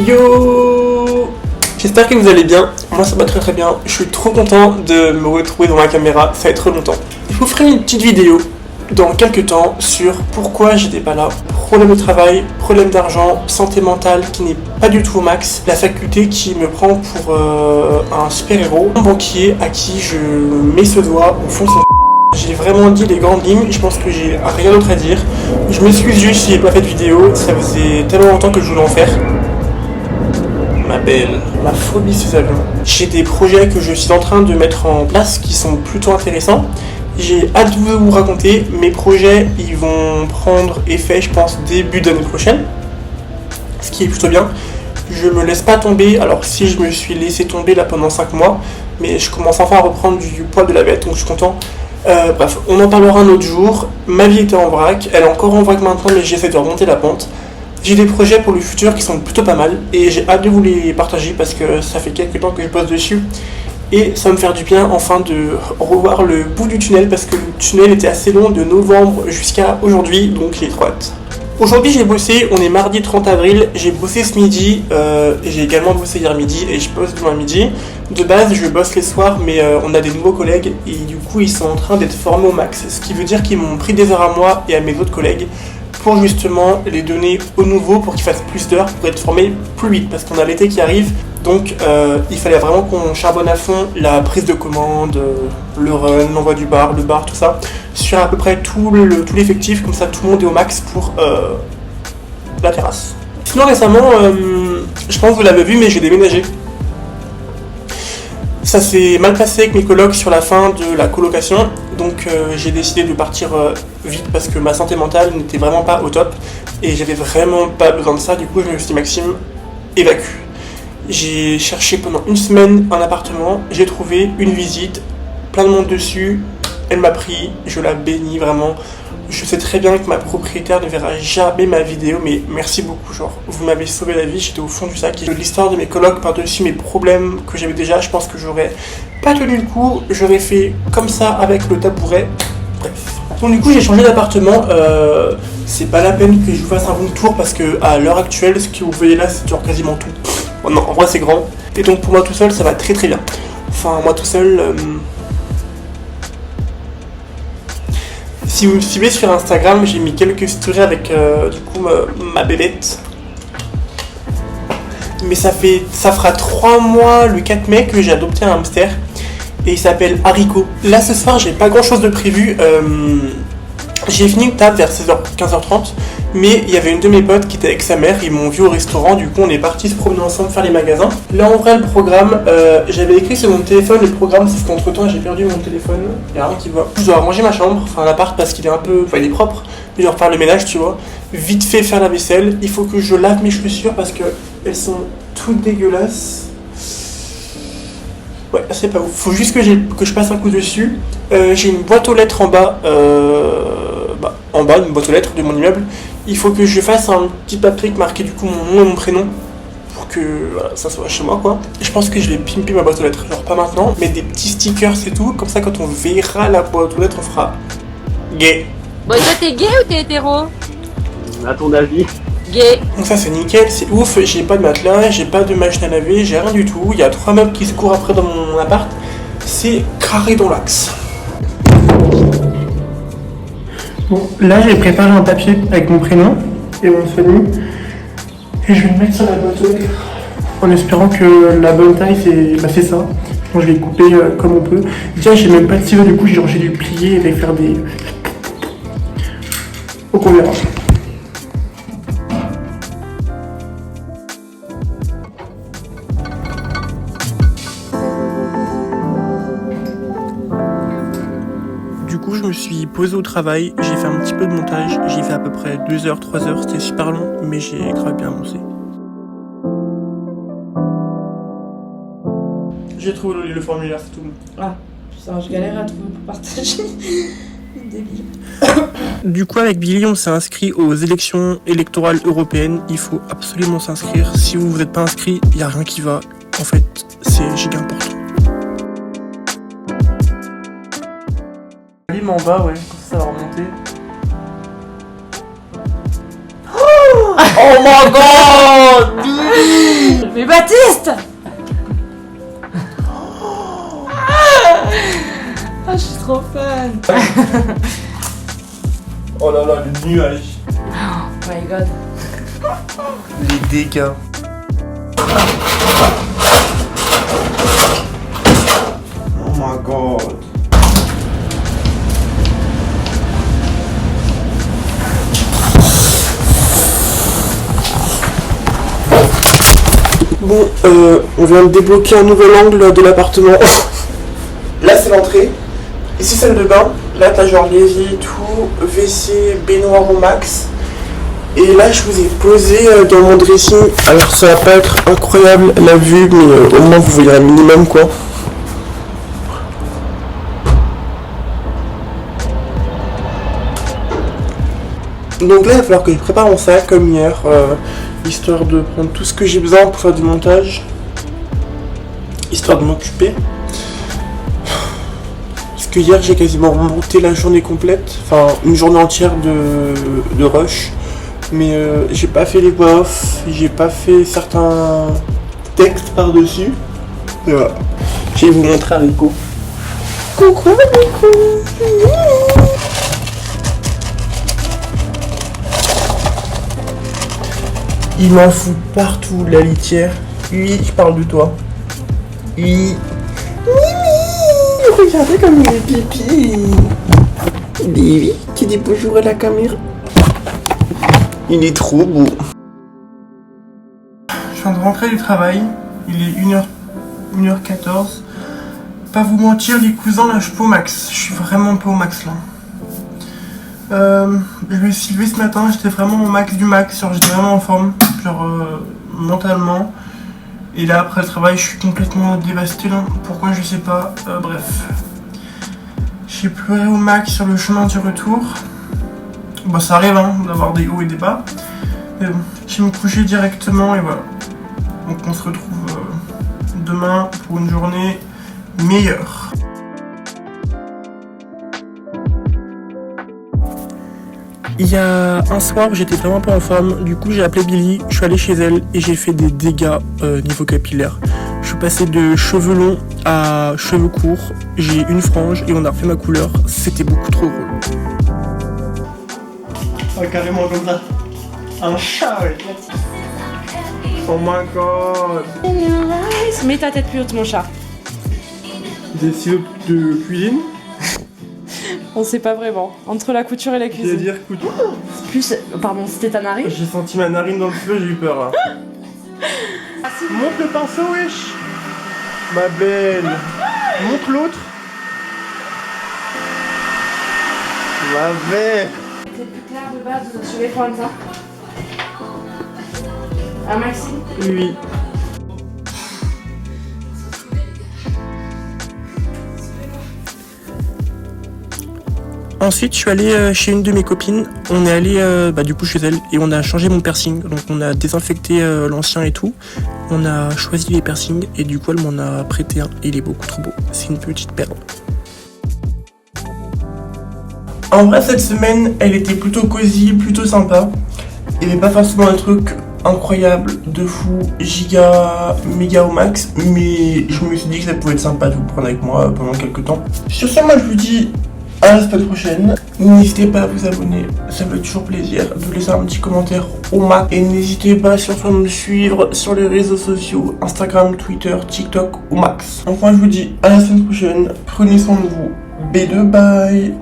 Yo! J'espère que vous allez bien, moi ça va très très bien, je suis trop content de me retrouver devant la caméra, ça fait trop longtemps. Je vous ferai une petite vidéo dans quelques temps sur pourquoi j'étais pas là, problème de travail, problème d'argent, santé mentale qui n'est pas du tout au max, la faculté qui me prend pour un super-héros, un banquier à qui je mets ce doigt au fond de son. J'ai vraiment dit les grandes lignes, je pense que j'ai rien d'autre à dire. Je m'excuse juste si j'ai pas fait de vidéo, ça faisait tellement longtemps que je voulais en faire. Ma belle, ma phobie ces avions. J'ai des projets que je suis en train de mettre en place qui sont plutôt intéressants. J'ai hâte de vous raconter, mes projets ils vont prendre effet je pense début d'année prochaine. Ce qui est plutôt bien. Je me laisse pas tomber, alors si je me suis laissé tomber là pendant 5 mois, mais je commence enfin à reprendre du poil de la bête, donc je suis content. Bref, on en parlera un autre jour. Ma vie était en vrac, elle est encore en vrac maintenant, mais j'essaie de remonter la pente. J'ai des projets pour le futur qui sont plutôt pas mal et j'ai hâte de vous les partager parce que ça fait quelques temps que je bosse dessus et ça va me faire du bien enfin de revoir le bout du tunnel parce que le tunnel était assez long de novembre jusqu'à aujourd'hui, donc j'ai trop hâte. Aujourd'hui j'ai bossé, on est mardi 30 avril, j'ai bossé ce midi, j'ai également bossé hier midi et je bosse demain midi. De base je bosse les soirs mais on a des nouveaux collègues et du coup ils sont en train d'être formés au max. Ce qui veut dire qu'ils m'ont pris des heures à moi et à mes autres collègues pour justement les donner aux nouveaux pour qu'ils fassent plus d'heures pour être formés plus vite parce qu'on a l'été qui arrive. Donc il fallait vraiment qu'on charbonne à fond la prise de commande, le run, l'envoi du bar, le bar, tout ça, sur à peu près tout l'effectif, comme ça tout le monde est au max pour la terrasse. Sinon récemment, je pense que vous l'avez vu, mais j'ai déménagé. Ça s'est mal passé avec mes colocs sur la fin de la colocation, donc j'ai décidé de partir vite parce que ma santé mentale n'était vraiment pas au top et j'avais vraiment pas besoin de ça, du coup je me suis dit Maxime, évacue. J'ai cherché pendant une semaine un appartement, j'ai trouvé une visite, plein de monde dessus, elle m'a pris, je la bénis vraiment. Je sais très bien que ma propriétaire ne verra jamais ma vidéo, mais merci beaucoup, genre, vous m'avez sauvé la vie, j'étais au fond du sac. Et l'histoire de mes colocs par-dessus mes problèmes que j'avais déjà, je pense que j'aurais pas tenu le coup, j'aurais fait comme ça avec le tabouret, bref. Donc du coup j'ai changé d'appartement, c'est pas la peine que je vous fasse un bon tour parce que à l'heure actuelle, ce que vous voyez là, c'est genre quasiment tout. Oh non, en vrai c'est grand. Et donc pour moi tout seul, ça va très très bien. Enfin, moi tout seul... Si vous me suivez sur Instagram, j'ai mis quelques stories avec du coup ma bébête. Mais ça fera 3 mois le 4 mai que j'ai adopté un hamster. Et il s'appelle Haricot. Là ce soir, j'ai pas grand chose de prévu. J'ai fini une table vers 15h30. Mais il y avait une de mes potes qui était avec sa mère, ils m'ont vu au restaurant, du coup on est partis se promener ensemble faire les magasins. Là en vrai le programme, j'avais écrit sur mon téléphone le programme, sauf qu'entre temps j'ai perdu mon téléphone, il y a rien qui va. Je dois ranger ma chambre, enfin l'appart parce qu'il est un peu, enfin il est propre, mais je dois refaire le ménage tu vois. Vite fait faire la vaisselle, il faut que je lave mes chaussures parce que elles sont toutes dégueulasses. Ouais c'est pas ouf, faut juste que je passe un coup dessus. J'ai une boîte aux lettres en bas, une boîte aux lettres de mon immeuble. Il faut que je fasse un petit papier marqué du coup mon nom et mon prénom pour que voilà, ça soit chez moi quoi. Je pense que je vais pimper ma boîte aux lettres, genre pas maintenant, mais des petits stickers c'est tout, comme ça quand on verra la boîte aux lettres on fera gay. Bon et toi t'es gay ou t'es hétéro? À ton avis? Gay. Donc ça c'est nickel, c'est ouf, j'ai pas de matelas, j'ai pas de machine à laver, j'ai rien du tout, il y a 3 meubles qui se courent après dans mon appart, c'est carré dans l'axe. Bon, là j'ai préparé un papier avec mon prénom et mon famille et je vais le mettre sur la boîte aux lettres en espérant que la bonne taille c'est ça. Bon, je vais couper comme on peut. Déjà j'ai même pas de ciseaux du coup j'ai dû plier et faire des... Donc on verra. Du coup, je me suis posé au travail, j'ai fait un petit peu de montage, j'ai fait à peu près 2 heures, 3 heures, c'était super long, mais j'ai grave bien avancé. J'ai trouvé le formulaire, c'est tout. Ah, putain, je galère à trouver pour partager. Débile. Du coup, avec Billy, on s'est inscrit aux élections électorales européennes. Il faut absolument s'inscrire. Si vous n'êtes pas inscrit, il n'y a rien qui va. En fait, c'est giga important. En bas, ouais, comme ça va remonter. Oh Oh my god! Mais Baptiste! Ah, je suis trop fan. Oh là là, le nuage. Oh my god. Les dégâts. Oh my god. Bon, on vient de débloquer un nouvel angle de l'appartement. Là, c'est l'entrée. Ici, salle de bain. Là, t'as genre l'évier et tout, WC, baignoire au max. Et là, je vous ai posé dans mon dressing. Alors, ça va pas être incroyable la vue, mais au moins vous voyez un minimum quoi. Donc là, il va falloir que je prépare mon sac comme hier, histoire de prendre tout ce que j'ai besoin pour faire du montage, histoire de m'occuper. Parce que hier, j'ai quasiment monté la journée complète, enfin une journée entière de rush. Mais j'ai pas fait les voix off, j'ai pas fait certains textes par-dessus. Et voilà. Je vais vous montrer Rico. Coucou Rico. Il m'en fout partout, la litière. Oui, je parle de toi. Oui. Mimi, regardez comme il est pipi. Bibi, tu dis bonjour à la caméra. Il est trop beau. Je viens de rentrer du travail. Il est 1h14. Pas vous mentir, les cousins, là, je suis pas au max. Je suis vraiment pas au max, là. Je me suis levé ce matin, j'étais vraiment au max du max. Genre, j'étais vraiment en forme. Genre, mentalement. Et là, après le travail, je suis complètement dévasté, là. Pourquoi, je sais pas. Bref. J'ai pleuré au max sur le chemin du retour. Bah ça arrive hein, d'avoir des hauts et des bas. Mais bon, je vais me coucher directement et voilà. Donc on se retrouve demain pour une journée meilleure. Il y a un soir, j'étais vraiment pas en forme. Du coup, j'ai appelé Billy, je suis allé chez elle et j'ai fait des dégâts niveau capillaire. Je suis passé de cheveux longs à cheveux courts. J'ai une frange et on a refait ma couleur. C'était beaucoup trop drôle. Oh, carrément comme ça. Un chat, ouais. Oh my god. Mets ta tête plus haute, mon chat. Des stylos de cuisine. On sait pas vraiment. Entre la couture et la cuisine. C'est-à-dire couture. Plus. Pardon, c'était ta narine. J'ai senti ma narine dans le feu, j'ai eu peur. Hein. Monte le pinceau, wesh. Ma belle. Monte l'autre. Ma belle. C'est plus clair de base sur les pointes, hein. Ah, Maxime? Oui. Ensuite, je suis allé chez une de mes copines. On est allé du coup chez elle et on a changé mon piercing. Donc on a désinfecté l'ancien et tout. On a choisi les piercings et du coup elle m'en a prêté un. Il est beaucoup trop beau. C'est une petite perle. En vrai, cette semaine, elle était plutôt cosy, plutôt sympa. Il n'y avait pas forcément un truc incroyable, de fou, giga, méga au max. Mais je me suis dit que ça pouvait être sympa de vous prendre avec moi pendant quelques temps. Sur ce, moi je vous dis à la semaine prochaine. N'hésitez pas à vous abonner, ça me fait toujours plaisir de laisser un petit commentaire au max. Et n'hésitez pas surtout à me suivre sur les réseaux sociaux, Instagram, Twitter, TikTok au max. Enfin je vous dis à la semaine prochaine, prenez soin de vous. B2, bye.